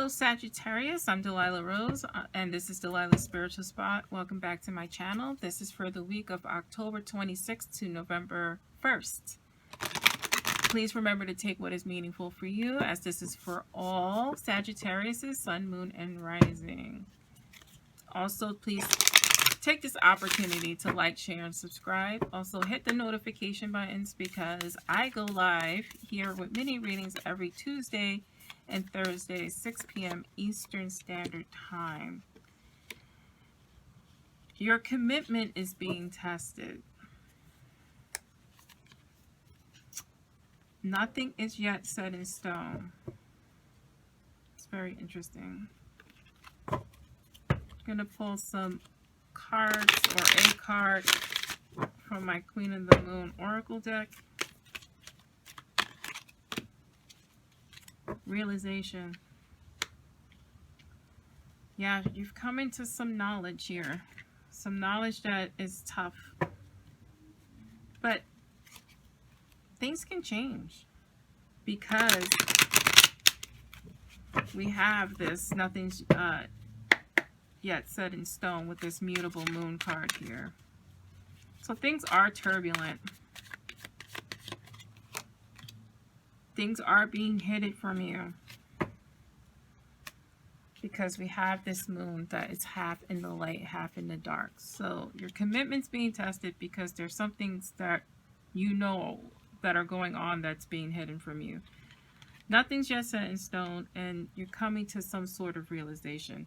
Hello Sagittarius, I'm Delilah Rose, and this is Delilahs Spiritual Spot. Welcome back to my channel. This is for the week of October 26th to November 1st. Please remember to take what is meaningful for you, as this is for all Sagittarius, Sun, Moon, and Rising. Also, please take this opportunity to like, share, and subscribe. Also, hit the notification buttons because I go live here with mini readings every Tuesday and Thursday, 6 p.m. Eastern Standard Time. Your commitment is being tested. Nothing is yet set in stone. It's very interesting. I'm going to pull some cards or a card from my Queen of the Moon Oracle deck. Realization. Yeah, you've come into some knowledge here. Some knowledge that is tough. But things can change because we have this nothing's yet set in stone with this mutable moon card here. So things are turbulent. Things are being hidden from you because we have this moon that is half in the light, half in the dark. So your commitment's being tested because there's some things that you know that are going on that's being hidden from you. Nothing's yet set in stone, and you're coming to some sort of realization.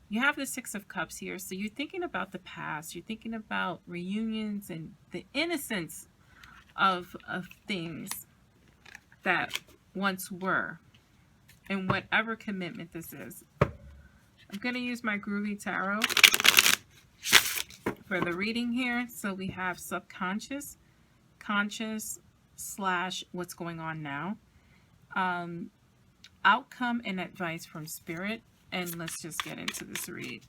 You have the Six of Cups here, so you're thinking about the past. You're thinking about reunions and the innocence of things that once were, and whatever commitment this is. I'm going to use my Groovy Tarot for the reading here. So we have subconscious, conscious, / what's going on now, outcome and advice from spirit. And let's just get into this read.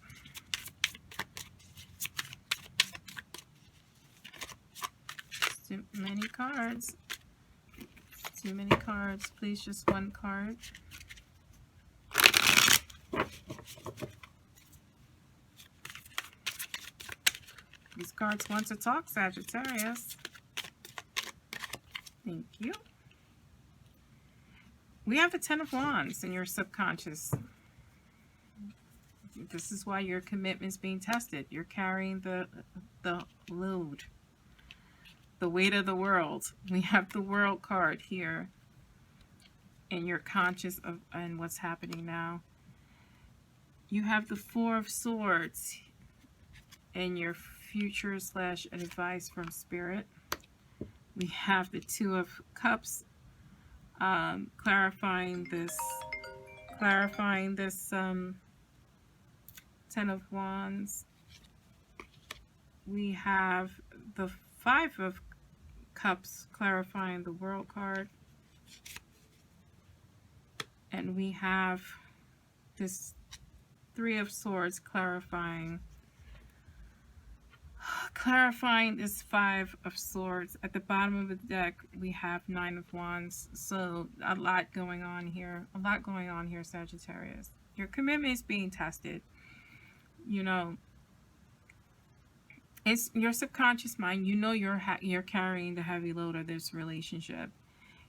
Too many cards. Too many cards. Please, just one card. These cards want to talk, Sagittarius. Thank you. We have the Ten of Wands in your subconscious. This is why your commitment's being tested. You're carrying the load, the weight of the world. We have the World card here, and you're conscious of and what's happening now. You have the Four of Swords and your future / advice from spirit. We have the Two of Cups, clarifying this Ten of Wands. We have the Five of Cups, clarifying the World card. And we have this Three of Swords, clarifying this Five of Swords. At the bottom of the deck, we have Nine of Wands. So a lot going on here. A lot going on here, Sagittarius. Your commitment is being tested. You know, it's your subconscious mind. You know you're carrying the heavy load of this relationship.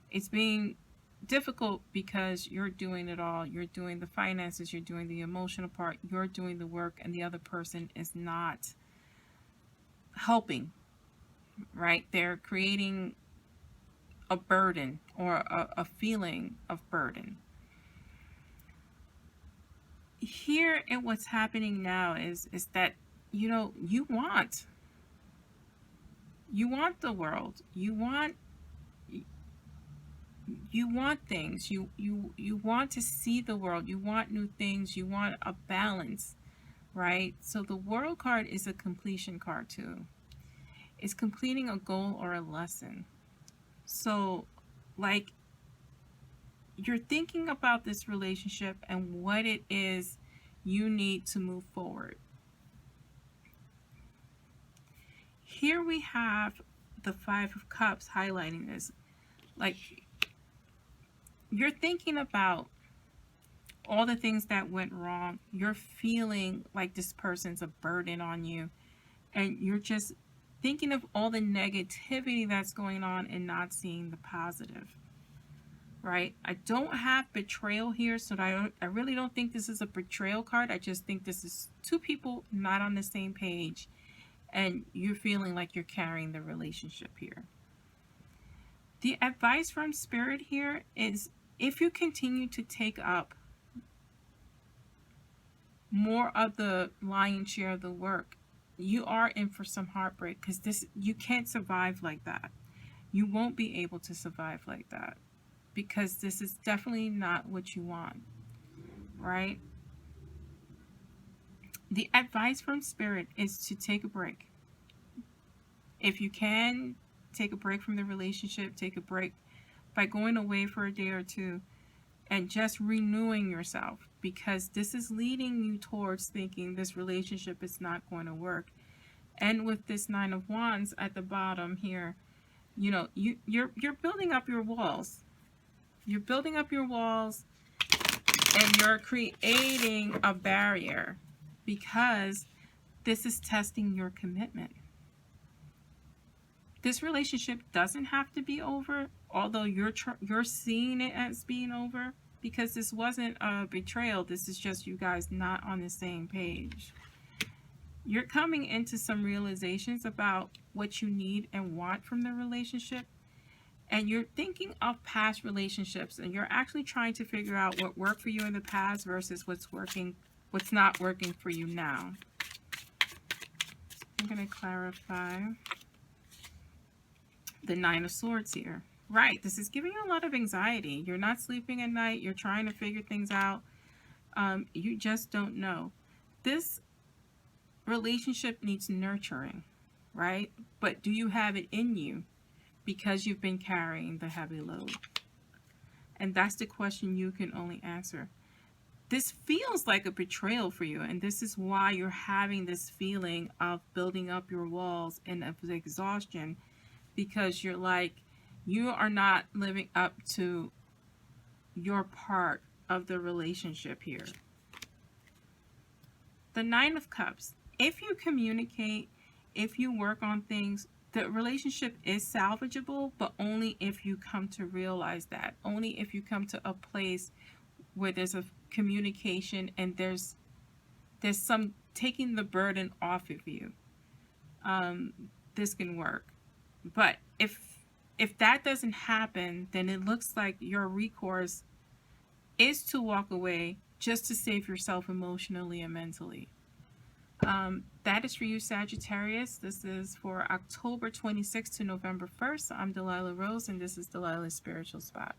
It's being difficult because you're doing it all. You're doing the finances. You're doing the emotional part. You're doing the work, and the other person is not helping. Right? They're creating a burden or a feeling of burden. Here, and what's happening now is that, you know, you want the world. You want things. You want to see the world. You want new things. You want a balance, right? So the World card is a completion card too. It's completing a goal or a lesson. So, like, you're thinking about this relationship and what it is you need to move forward. Here we have the Five of Cups highlighting this. Like, you're thinking about all the things that went wrong, you're feeling like this person's a burden on you, and you're just thinking of all the negativity that's going on and not seeing the positive, right? I don't have betrayal here, so I really don't think this is a betrayal card. I just think this is two people not on the same page, and you're feeling like you're carrying the relationship here. The advice from Spirit here is, if you continue to take up more of the lion's share of the work, you are in for some heartbreak, because you can't survive like that. You won't be able to survive like that, because this is definitely not what you want, right? The advice from Spirit is to take a break. If you can, take a break from the relationship, take a break by going away for a day or two and just renewing yourself, because this is leading you towards thinking this relationship is not going to work. And with this Nine of Wands at the bottom here, you know, you're building up your walls. You're building up your walls, and you're creating a barrier, because this is testing your commitment. This relationship doesn't have to be over, although you're seeing it as being over, because this wasn't a betrayal. This is just you guys not on the same page. You're coming into some realizations about what you need and want from the relationship, and you're thinking of past relationships, and you're actually trying to figure out what worked for you in the past versus what's not working for you now. I'm going to clarify the Nine of Swords here. Right, this is giving you a lot of anxiety. You're not sleeping at night. You're trying to figure things out. You just don't know. This relationship needs nurturing, right? But do you have it in you, because you've been carrying the heavy load? And that's the question you can only answer. This feels like a betrayal for you, and this is why you're having this feeling of building up your walls and of exhaustion, because you're like, you are not living up to your part of the relationship here. The Nine of Cups. If you communicate, if you work on things, the relationship is salvageable, but only if you come to realize that. Only if you come to a place where there's a communication and there's some taking the burden off of you. This can work. But if that doesn't happen, then it looks like your recourse is to walk away just to save yourself emotionally and mentally. That is for you, Sagittarius. This is for October 26th to November 1st. I'm Delilah Rose, and this is Delilah's Spiritual Spot.